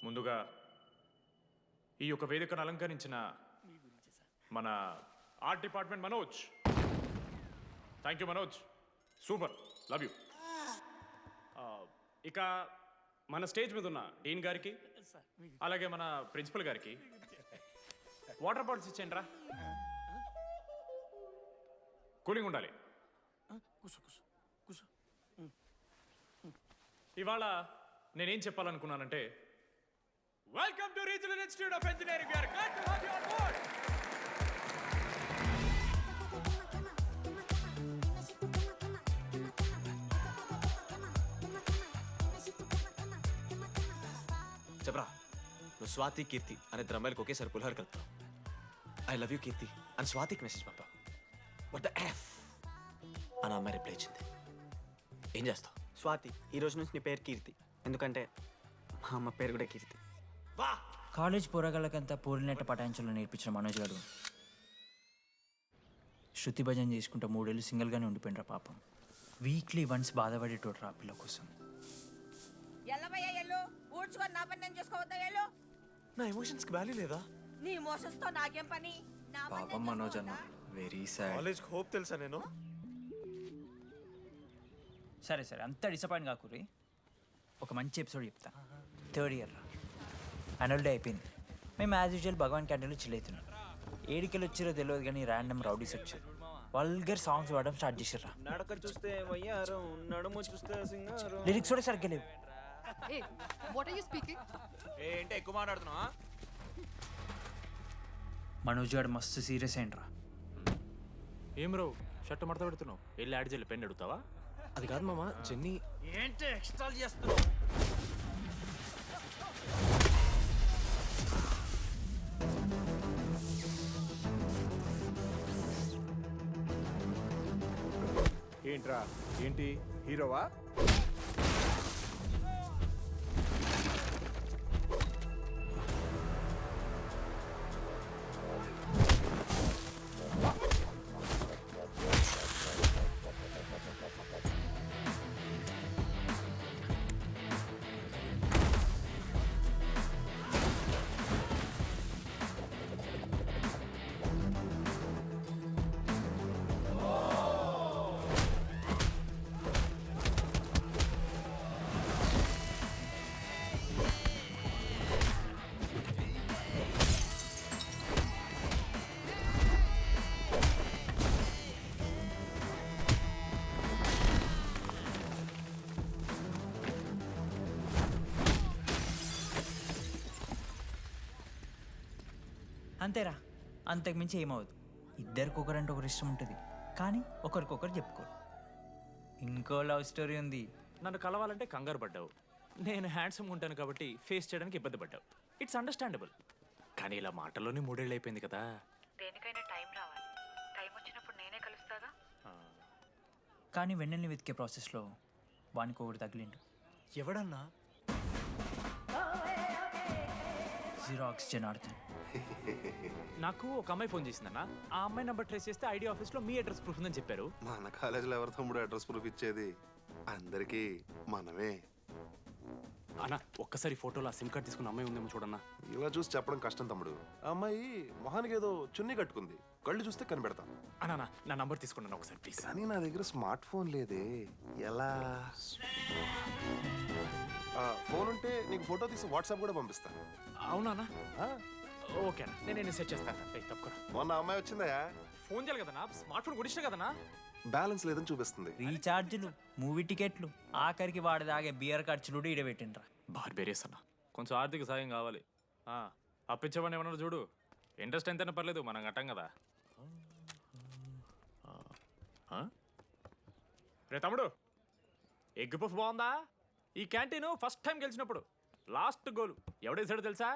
ముందుగా ఈ యొక్క వేదికను అలంకరించిన మన art department Manoj, thank you Manoj, super, love you. ఇక మన స్టేజ్ మీద ఉన్న డీన్ గారికి అలాగే మన ప్రిన్సిపల్ గారికి వాటర్ బాటిల్స్ ఇచ్చేయండి రా, కూలింగ్ ఉండాలి. ఇవాళ నేనేం చెప్పాలనుకున్నానంటే, welcome to regional institute of engineering. We are glad to have you on board. చెప్పరా, నువ్వు స్వాతి కీర్తి అనే ద్రమ్మాయిలకు ఒకేసారి పులిహోర కలుపుతావు. ఐ లవ్ యూ కీర్తి అని స్వాతికి మెసేజ్ పంపావు. వాట్ ద ఎఫ్ అని అమ్మాయి రిప్లై ఇచ్చింది. ఏం చేస్తావు? స్వాతి, ఈ రోజు నుంచి నీ పేరు కీర్తి, ఎందుకంటే మా అమ్మ పేరు కూడా కీర్తి. వా కాలేజ్ పోరగాళ్ళకంతా పూరినట్ట పటాయించలో నేర్పించిన మనోజ్ గారు శృతి భజన చేసుకుంటే 3 ఏళ్ళు సింగిల్గానే ఉండిపోయినరా పాపం. వీక్లీ వన్స్ బాధపడేటోడు రా పిల్ల కోసం. ఎల్లవయ్యా ఎల్లు, ఊడ్చుకొని నా పని నేను చేసుకోవద్దా ఎల్లు. నా ఎమోషన్స్కి వాల్యూ లేదా? నీ మోసన్స్ తో నాకేం పని? నా పని పాపం నేను మనోజ్ అన్న, చేసుకోవద్దా? Very sad. కాలేజ్కి హోప్ తెలుసా నేను? సరే సరే, అంత డిసప్పాయింట్ కాకురి. ఒక మంచి ఎపిసోడ్ చెప్తా. 3rd ఇయర్ రా, యాన్యువల్ డే అయిపోయింది. మేము యాజ్ యూజువల్ భగవాన్ క్యాంటీన్లో చిల్ అవుతున్నాం. ఏడికెళ్ళి వచ్చిరో తెలియదు కానీ ర్యాండమ్ రౌడీస్ వచ్చారు. వల్గర్ సాంగ్స్ పాడడం స్టార్ట్ చేసారు. నడక చూస్తే వయ్యారం, నడుము చూస్తే సింగారం. లిరిక్స్ కూడా సరిగ్గా లేవు. Hey, what are you speaking? ఏంటి ఎక్కువ మాట్లాడుతున్నావా? మనోజ్ గారు మస్తు సీరియస్ అయిండ్రా. ఏం రో షర్ట్ మడత పెడుతున్నావు, వెళ్ళి యాడ్ చేయాలి, పెన్ అడుగుతావా? అది కాదు మామ, జెన్నీ. ఏంటి ఎక్స్ట్రా చేస్తున్నావు? ఏంట్రా, ఏంటి హీరోవా? అంతేరా, అంతకుమించి ఏమవుదు. ఇద్దరికి ఒకరంటే ఒకరు ఇష్టం ఉంటుంది, కానీ ఒకరికొకరు చెప్పుకోరు. ఇంకో లవ్ స్టోరీ ఉంది. నన్ను కలవాలంటే కంగారు పడ్డావు, నేను హ్యాండ్సమ్ ఉంటాను కాబట్టి ఫేస్ చేయడానికి ఇబ్బంది పడ్డావు. It's understandable. కానీ ఇలా మాటల్లోనే 3 ఏళ్ళు అయిపోయింది కదా. దేనికైనా టైం రావాలి. టైం వచ్చినప్పుడు నేనే కలుస్తాగా. కానీ వెన్నెల్ని వెతికే ప్రాసెస్లో వానికి ఒకటి తగిలిండు. ఎవడన్నా? జిరాక్స్ జనార్దన్. నాకు ఒక అమ్మాయి ఫోన్ చేసిందన్న. ఆ అమ్మాయి నెంబర్ ట్రేస్ చేస్తే ఐడి ఆఫీస్లో మీ అడ్రస్ ప్రూఫ్ ఉందని చెప్పారు. మన కాలేజీలో ఎవరి తమ్ముడు అడ్రస్ ప్రూఫ్ ఇచ్చేది? అందరికీ మనమే. అన్న ఒక్కసారి ఫోటోలో సిమ్ కార్డ్ తీసుకున్న అమ్మాయి ఉందేమో చూడన్నా. ఇలా చూసి చెప్పడం కష్టం తమ్ముడు. ఆ అమ్మాయి మొహానికి ఏదో చున్నీ కట్టుకుంది, కళ్ళు చూస్తే కనిపెడతా. అన్నా నా నంబర్ తీసుకున్నాను ఒకసారి ప్లీజ్. కానీ నా దగ్గర స్మార్ట్ ఫోన్ లేదే, ఎలా? ఫోన్ ఉంటే నీకు ఫోటో తీసి వాట్సాప్ కూడా పంపిస్తా. అవునా ఆ, ఓకే అన్న, నేను సెట్ చేస్తాను. తప్పకుండా మొన్న అమ్మాయి వచ్చిందా? ఫోన్ చేయాలి కదన్నా, స్మార్ట్ ఫోన్ కొనిష్టం కదన్నా. బ్యాలెన్స్ లేదని చూపిస్తుంది. రీఛార్జ్లు, మూవీ టికెట్లు, ఆఖరికి వాడి దాగే బియర్ ఖర్చులు కూడా ఈడబెట్టిండ్రా. బార్బేరియస్ అన్న, కొంచెం ఆర్థిక సాయం కావాలి. అప్పించమని ఏమన్నారు చూడు. ఇంట్రెస్ట్ ఎంతైనా పర్లేదు, మనం కట్టాం కదా. రే తమ్ముడు, ఎగ్ పఫ్ బాగుందా? ఈ క్యాంటీన్ ఫస్ట్ టైం గెలిచినప్పుడు లాస్ట్ గోల్ ఎవడేసాడో తెలుసా?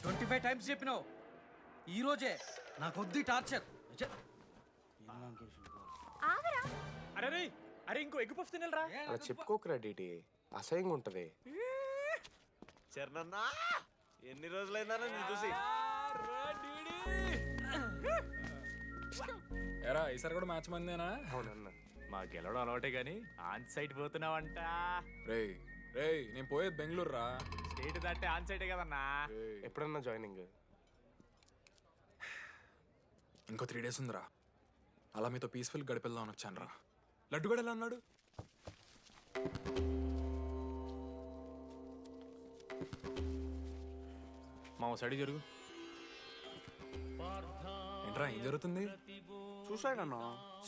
25 టైమ్స్ చెప్పినావు. ఈ రోజే నాకొద్ది టార్చర్. అరే రే, అరే ఇంకో ఎగ్ పఫ్ తినరా. అలా చెప్పుకోకరా డీటీ, అసహ్యంగా ఉంటది. చరణన్నా, ఎన్ని రోజులైందా నేను చూసి? ఎరా ఈసారి కూడా మ్యాచ్ మందేనా? అవునన్నా. మా గెలవడం అలవాటే గానీ ఆన్ సైడ్ పోతున్నావంట. రేయ్ రేయ్, నేను పోయేది బెంగళూరు రా. స్టేట్ దాటే ఆన్ సైటే కదన్నా. ఎప్పుడన్నా జాయినింగ్? ఇంకో 3 days ఉందిరా. అలా మీతో పీస్ఫుల్ గడిపెళ్దామని వచ్చాను రా. లడ్డు కూడా ఎలా అన్నాడు? మా సైడ్ జరుగు. ఏంట్రా ఏం జరుగుతుంది? చూసాడు అన్న.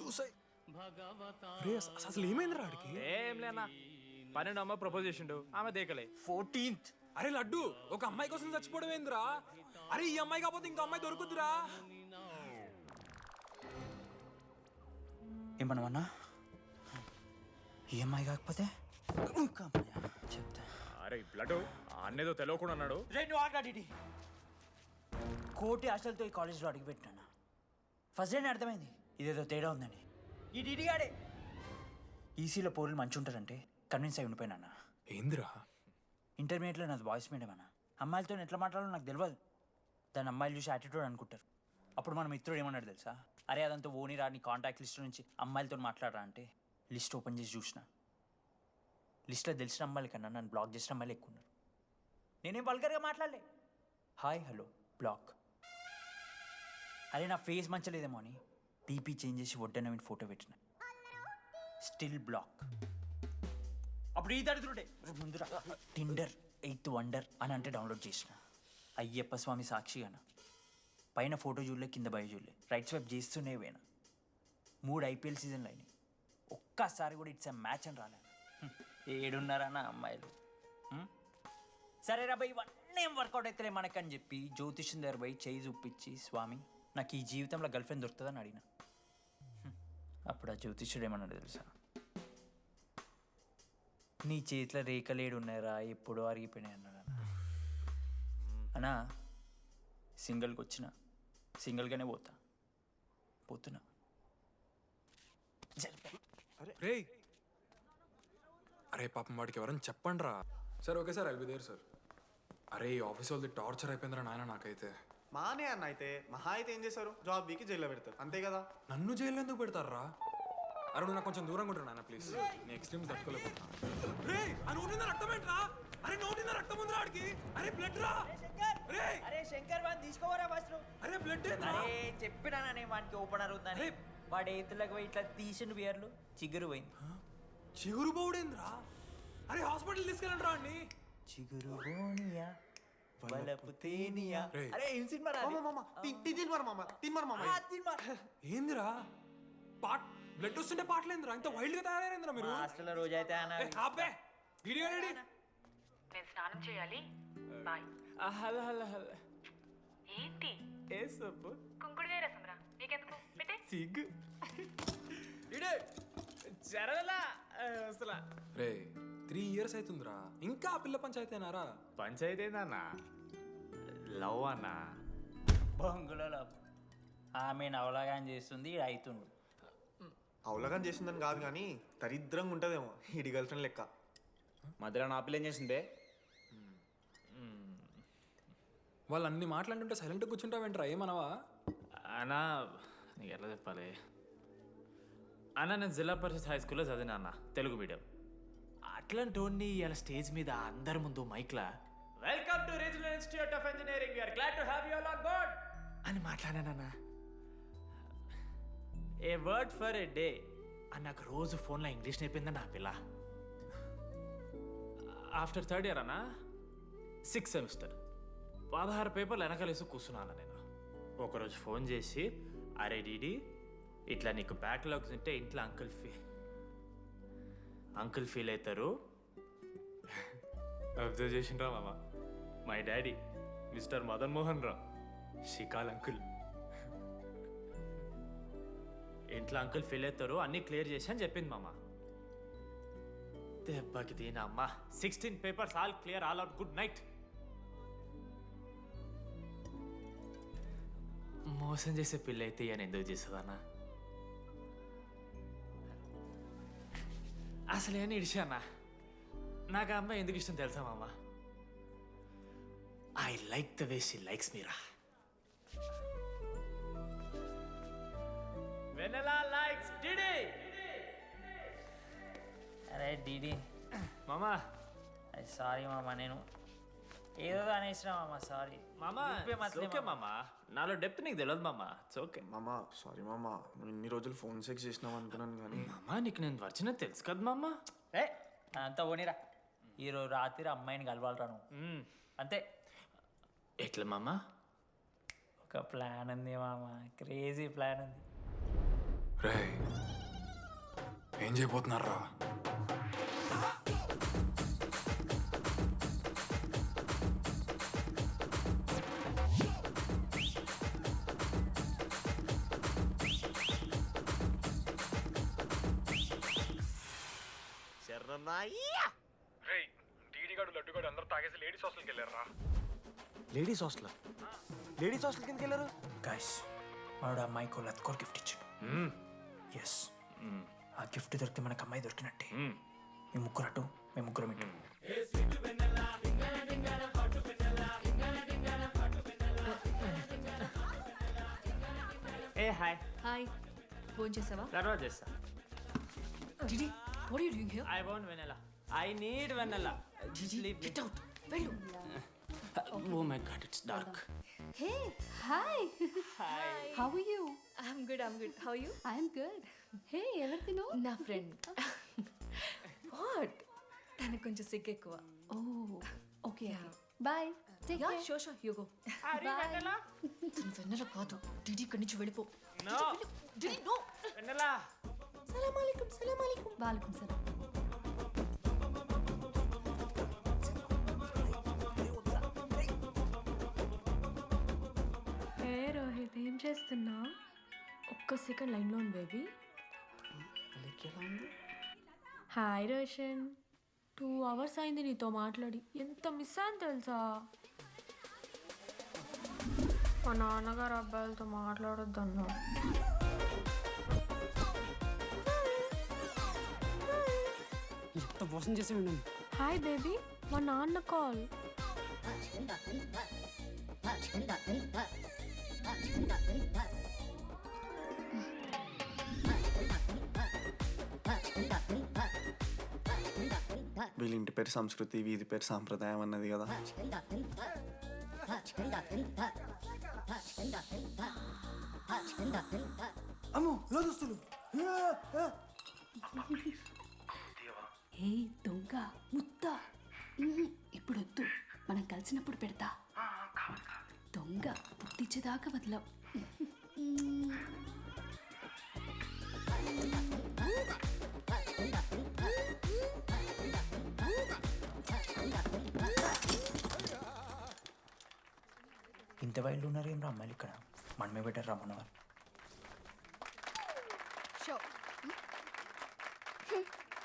సూసై అసలు ఏమైందిరా ఆడికి? ఏం లేనా, 12 అమ్మ ప్రపోజ్ చేసిండు, ఆమె దేకలే. 14th. అరే లడ్డు, ఒక అమ్మాయి కోసం చచ్చిపోవడం ఏందిరా? అరే ఈ అమ్మాయి కాకపోతే ఇంకో అమ్మాయి దొరుకుద్దిరా. ఏమన్నా ఈఎంఐ కాకపోతే చెప్తా. అరే బ్లడ్ అన్నేదో తెలియకుండా అన్నాడు. కోటి ఆశలతో ఈ కాలేజ్లో అడుగుపెట్టాను. ఫస్ట్ డే అర్థమైంది ఇదేదో తేడా ఉందని. ఈ డిడిగాడే ఈసీలో పౌరులు మంచి ఉంటారంటే కన్విన్స్ అయి ఉండిపోయినా. ఏందిరా? ఇంటర్మీడియట్లో నాది బాయ్స్ మీడియం అన్న. అమ్మాయిలతో ఎట్లా మాట్లాడాలో నాకు తెలియదు. దాని అమ్మాయిలు చూసి యాటిట్యూడ్ అనుకుంటారు. అప్పుడు మన మిత్రుడు ఏమన్నాడు తెలుసా? అరే అదంతా ఓని రా, నీ కాంటాక్ట్ లిస్ట్ నుంచి అమ్మాయిలతో మాట్లాడరా అంటే లిస్ట్ ఓపెన్ చేసి చూసిన. లిస్ట్లో తెలిసిన అమ్మాయిల కన్నా నన్ను బ్లాక్ చేసిన అమ్మాయిలు ఎక్కువ ఉన్నారు. నేనేం వల్గర్గా మాట్లాడలే. Hi hello block. అరే నా ఫేస్ మంచలేదేమో అని డీపీ చేంజ్ చేసి వడ్డన ఫోటో పెట్టిన. Still block. అప్పుడు ఈ దరిద్రుడే ముందు టిండర్ 8th వండర్ అని అంటే డౌన్లోడ్ చేసిన. అయ్యప్ప స్వామి సాక్షిగాన పైన ఫోటో చూడలే, కింద బయ చూడలే, రైట్ స్వైప్ చేస్తూనే పోయినా. 3 IPL సీజన్లు అయినాయి, ఒక్కసారి కూడా ఇట్స్ మ్యాచ్ అని రాలేదు. ఏడున్నారన్న అమ్మాయిలు. సరే రా భయ్, ఇవన్నీ ఏం వర్కౌట్ అవుతలే మనకని చెప్పి జ్యోతిష్యం దగ్గర పోయి చేయి చూపించి, స్వామి నాకు ఈ జీవితంలో గర్ల్ ఫ్రెండ్ దొరుకుతుందని అడిగిన. అప్పుడు ఆ జ్యోతిష్యుడు ఏమన్నాడు తెలుసా? నీ చేతిలో రేఖలేడు ఉన్నాయరా, ఎప్పుడో అరిగిపోయినాయి అన్నాడు. అన్నా సింగిల్కి వచ్చిన సింగిల్గానే పోతున్నా. రే అరే పాపం వాడికి ఎవరైనా చెప్పండి రా. Sir okay sir, I'll be there sir. అరే ఈ ఆఫీస్ వాళ్ళది టార్చర్ అయిపోయిందిరా నాయన నాకైతే. మానే అన్న అయితే మహా అయితే ఏం చేశారు? జాబ్ వీకి జైల్లో పెడతారు అంతే కదా. నన్ను జైల్లో ఎందుకు పెడతారా? అరే నువ్వు నాకు కొంచెం దూరంగా ఉంటాను నాన్న ప్లీజ్. నేను ఎక్స్ట్రీమ్స్ తట్టుకోలేకపోతున్నా. రే ఆ నోటిందా రక్తం ఏంట్రా? అరే నోటిందా రక్తం ఉందిరా ఆడికి. అరే బ్లడ్ రా. అరే శంకర్ వాడిని తీసుకోవరా ఫస్ట్. అరే బ్లడ్ అరే చెప్పినా నేను వాడికి ఓపెనర్ అవుతాను. వాడి ఎత్తులకు పోయి ఇట్లా తీసిన బియర్లు చిగురు పోయింది. చిగురు బౌడేంద్రా? అరే హాస్పిటల్ తీసుకెళ్ళండి రా అండి. చిగురు బోనియా వలపు తేనియా. అరే ఏం సినిమా ఏందిరా పాట్ బ్లడ్ వస్తుంటే పాటలేందిరా? ఇంత వైల్డ్ గా తయారైందిరా మీరు. హాస్టల్లో రోజైతే అబ్బే వీడియో రెడీ. నేను స్నానం చేయాలి. బాయ్. Hello hello hello. ఏంటి? ఏ సబ్బు? కుంకుడుగాయ రసం రా. నీకెందుకు? పెట్టే. సిగ్గు జరగలా అసలు. రే 3 years అవుతుందిరా, ఇంకా ఆ పిల్ల పంచాయతీ అయినారా? పంచాయతీ ఏందన్నా? లవ్ అన్నా. బొంగులో లవ్. ఆమె నవలాగాని చేస్తుంది, ఇది అవుతుండు. అవలగాని చేసిందని కాదు కానీ దరిద్రంగా ఉంటుందేమో ఈడి గర్ల్ ఫ్రెండ్ లెక్క. మధ్యలో నా పిల్ల ఏం చేసిందే? వాళ్ళు అన్ని మాట్లాడుతుంటే సైలెంట్గా కూర్చుంటావేంట్రా? ఏమనవా? అన్నా నీకు ఎట్లా చెప్పాలి అన్న, నేను జిల్లా పరిషత్ హై స్కూల్లో చదివినా అన్న, తెలుగు మీడియం. అట్లాంటి ఇలా స్టేజ్ మీద అందరి ముందు మైక్లా welcome to regional institute of engineering, we are glad to have you all on board అని మాట్లాడానన్నా. A word for a day అని నాకు రోజు ఫోన్లో ఇంగ్లీష్ నేర్పిందన్న ఆ పిల్ల. ఆఫ్టర్ 3rd year అన్న, 6th semester 16 పేపర్లు వెనకాలేసి కూర్చున్నాను నేను. ఒకరోజు ఫోన్ చేసి, అరే డీడీ ఇట్లా నీకు బ్యాక్లాగ్స్ ఉంటే ఇంట్లో అంకుల్ ఫీల్ అవుతారు. అబ్జర్వ్ చేసిండ్రా మామ, my daddy mister Madan Mohan Rao షికాల్ అంకుల్. ఇంట్లో అంకుల్ ఫీల్ అవుతారు, అన్నీ క్లియర్ చేసి అని చెప్పింది మామ. దెబ్బకి దీని అమ్మ 16 papers all clear, all out, good night. మోసం చేసే పిల్ల అయితే అని ఎందుకు చేస్తుందన్నా? అసలు ఏమని ఇడిచానా? నాకు ఆ అమ్మాయి ఎందుకు ఇష్టం తెలుసా మామ? I like the way she likes Meera. Vennela likes Didi. అరే డీడీ మామా సారీ మామ, నేను ఏదో అనేసినా మామ సారీ మామా ఓకే మామా నాలో డెప్త్ నీకు తెలియదు మామా ఇట్స్ ఓకే మామా సారీ మామా నువ్వు ఇన్ని రోజులు ఫోన్ సెక్స్ చేసినావు అనుకున్నాను కానీ మామా నీకు నేను వచ్చిన తెలుసు కదా మామా ఏ అంతా పోనీరా ఈరోజు రాత్రి అమ్మాయిని కలవాలరా నువ్వు అంతే ఎట్లా మామా ఒక ప్లాన్ ఉంది మామ క్రేజీ ప్లాన్ ఉంది రే ఏం చేయబోతున్నారా లేడీస్ హాస్టల్ లేడీస్ హాస్టల్ కిందకి వెళ్ళారు గైస్ వాడు అమ్మాయికి లత్కోర్ గిఫ్ట్ ఇచ్చాడు ఎస్ ఆ గిఫ్ట్ దొరికితే మనకు అమ్మాయి దొరికినట్టే మీ ముగ్గురు అటు మేము ముగ్గురం ఇటు ఏ హాయ్ Hi. ఫోన్ చేసావా? తర్వాత చేస్తా Didi, what are you doing here? I want Vennela I need Vennela Get out. వెళ్ళు. Oh my God it's dark Hey, hi. Hi How are you? I'm good. How are you? I'm good. Hey, ఎవరిదిను? నా friend. What? తనకు కొంచెం సిగ్గు ఎక్కువ. Oh, okay. Bye. Take Yeah, care. sure. You go. అరే వెనెలా తను వెన్నెల కాదు. Didi ఇక్కడి నుంచి వెళ్ళిపో. No Didi, no. Vennela Assalamualaikum. Walaikum salam. ఏ రోహిత్ ఏం చేస్తున్నా? ఒక్క సెకండ్ లైన్లో ఉంది బేబీ. హాయ్ రోషన్. 2 hours అయింది నీతో మాట్లాడి. ఎంత మిస్ అని తెలుసా? మా నాన్నగారు అబ్బాయిలతో మాట్లాడొద్దన్నారు. ఎంత మోసం చేసి ఉన్నాను. హాయ్ బేబీ, మా నాన్న కాల్. వీళ్ళ ఇంటి పేరు సంస్కృతి వీధి పేరు సాంప్రదాయం అన్నది కదా. అమ్మో లోదస్తులు. ఏ దొంగ ముద్ద ఇప్పుడు వద్దు, మనం కలిసినప్పుడు పెడతా. దొంగ పుట్టించేదాకా వదలం. ఇంత వైల్డ్ ఉన్నారు ఏం రా అమ్మాయిలు ఇక్కడ. మనమే బెటర్ రా మన వాళ్ళు.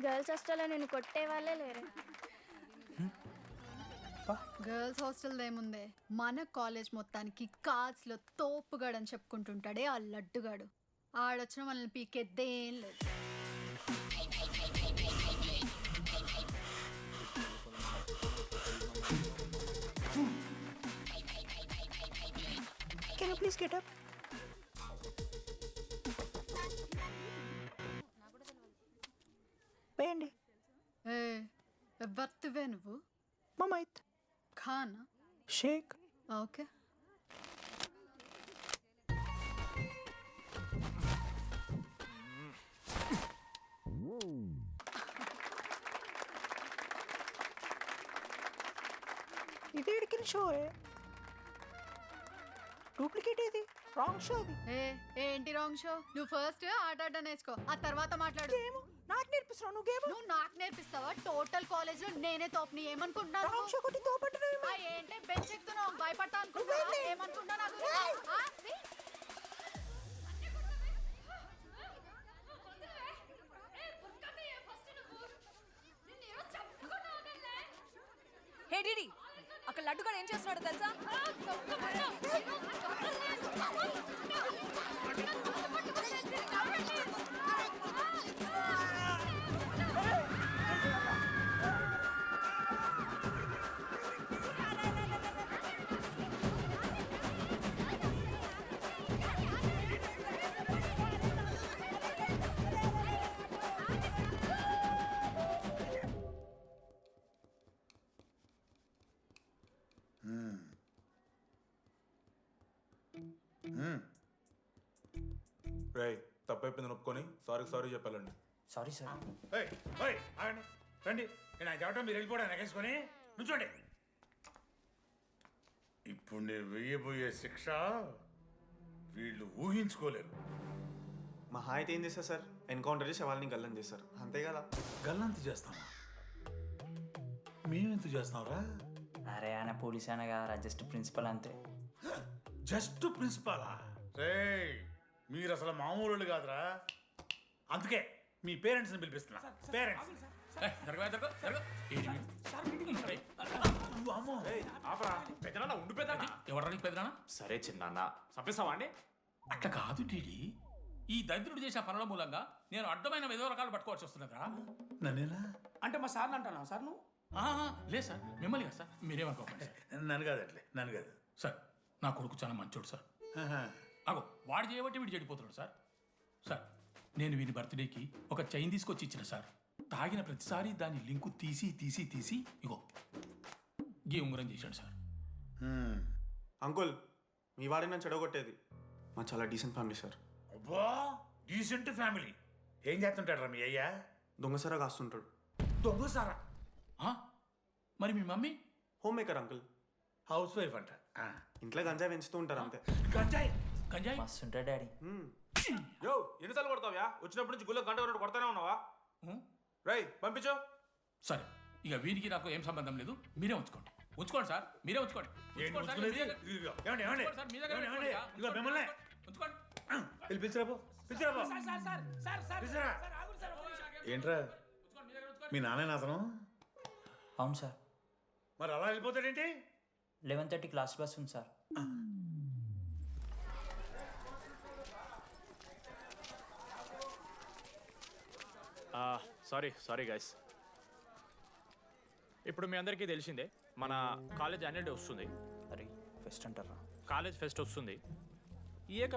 గర్ల్స్ హాస్టల్లో నేను కొట్టే వాళ్ళే లేరు. గర్ల్స్ హాస్టల్ ఏముందే, మన కాలేజ్ మొత్తానికి కార్డ్స్లో తోపుగాడు అని చెప్పుకుంటుంటాడే ఆ లడ్డుగాడు. ఆడొచ్చిన మనల్ని పీకెద్దేం లేదు. Can you please get up? వేయండి. ఏ ఎవరివే నువ్వు? మమైత్ ఖానా? షేక్. ఓకే. ఇది ఎడికిన షో డూప్లికేట్ ఇది రాంగ్ షో అది. ఏంటి రాంగ్ షో? నువ్వు ఫస్ట్ ఆట ఆట నేర్చుకో, ఆ తర్వాత మాట్లాడు. నాకు నేర్పిస్తున్నావు నువ్వు గేమ్. నువ్వు నాకు నేర్పిస్తావా? టోటల్ కాలేజ్ లో నేనే తోపుని ఏమనుకుంటున్నాను? రాంగ్ షో కొట్టి తోపట్టున్నావు. ఏంటి బెంచ్ ఎక్కుతున్నావు? భయపడతా అనుకుంటున్నావా? ఏమనుకుంటా నాకు హే డిడి, అక్కడ లడ్డుగాడు ఏం చేస్తున్నాడో తెలుసా? రేయ్ తప్పైపోయింది ఒప్పుకొని సారీ చెప్పాలండి. Sorry sir. ఆగండి రండి. నేను ఆయన చెప్పడం మీరు వెళ్ళిపోవడానికి ఎగేసుకొని నుంచోండి. ఇప్పుడు నేను వేయబోయే శిక్ష వీళ్ళు ఊహించుకోలేరు. మహా అయితే ఏం చేస్తారు సార్? ఎన్కౌంటర్ చేసి వాళ్ళని గల్లం చేస్తారు, అంతే కదా? గల్లంత చేస్తామా? మేమెంత చేస్తాంరా? అరే ఆయన పోలీస్ అయినా కదా, జస్ట్ ప్రిన్సిపల్ అంతే. జస్ట్ ప్రిన్సిపాలా? రే మీరు అసలు మామూలు కాదురా. అందుకే మీ పేరెంట్స్ని పిలిపిస్తున్నా. పేరెంట్స్ సరే చిన్న చంపేస్తావా అండి? అట్లా కాదు డీడీ. ఈ దరిద్రుడు చేసే పనుల మూలంగా నేను అడ్డమైన విధవ రకాలు పట్టుకోవాల్సి వస్తున్నదా? నన్నేనా అంటే మా సార్ని అంటున్నావు సార్ నువ్వు? లేదు సార్, మిమ్మల్ని కదా సార్. మీరేమనుకోకండి సార్. నన్ను కాదండి, నన్ను కాదు సార్. నా కొడుకు చాలా మంచోడు సార్. అగో వాడు చేయబట్టి వీడు చెడిపోతున్నాడు సార్. సార్ నేను వీని బర్త్డేకి ఒక చైన్ తీసుకొచ్చి ఇచ్చిన సార్. తాగిన ప్రతిసారి దాని లింకు తీసి ఇగో గీ ఉంగరం చేశాడు సార్. అంకుల్, మీ వాడిని నన్ను చెడగొట్టేది. మా చాలా డీసెంట్ ఫ్యామిలీ సార్. అబ్బా డీసెంట్ ఫ్యామిలీ. ఏం చేస్తుంటాడు రా మీ అయ్యా? దొంగసరా కాస్తుంటాడు. దొంగసారా? మరి మీ mummy? Home maker uncle. House wife అంట. ఇంట్లో గంజాయి పెంచుతూ ఉంటారు అంతే. గంజాయి గంజాయి మస్తు ఉంటాడు డాడీ. యో ఎన్నిసార్లు కొడతావా? వచ్చినప్పటి నుంచి గుళ్ళ గంట కొట్టు కొడతానే ఉన్నావా? రై పంపించు. సరే ఇక వీరికి నాకు ఏం సంబంధం లేదు. మీరే ఉంచుకోండి సార్. మీరే ఉంచుకోండి. ఏంట్రా మీ నాన్న అతను? అవును సార్. మరి అలా వెళ్ళిపోతాడేంటి? 11:30 క్లాస్ బస్ ఉంది సార్. Sorry guys. ఇప్పుడు మీ అందరికీ తెలిసిందే మన కాలేజ్ యాన్యువల్ డే వస్తుంది. అరే ఫెస్ట్ అంటారా? కాలేజ్ ఫెస్ట్ వస్తుంది. ఈ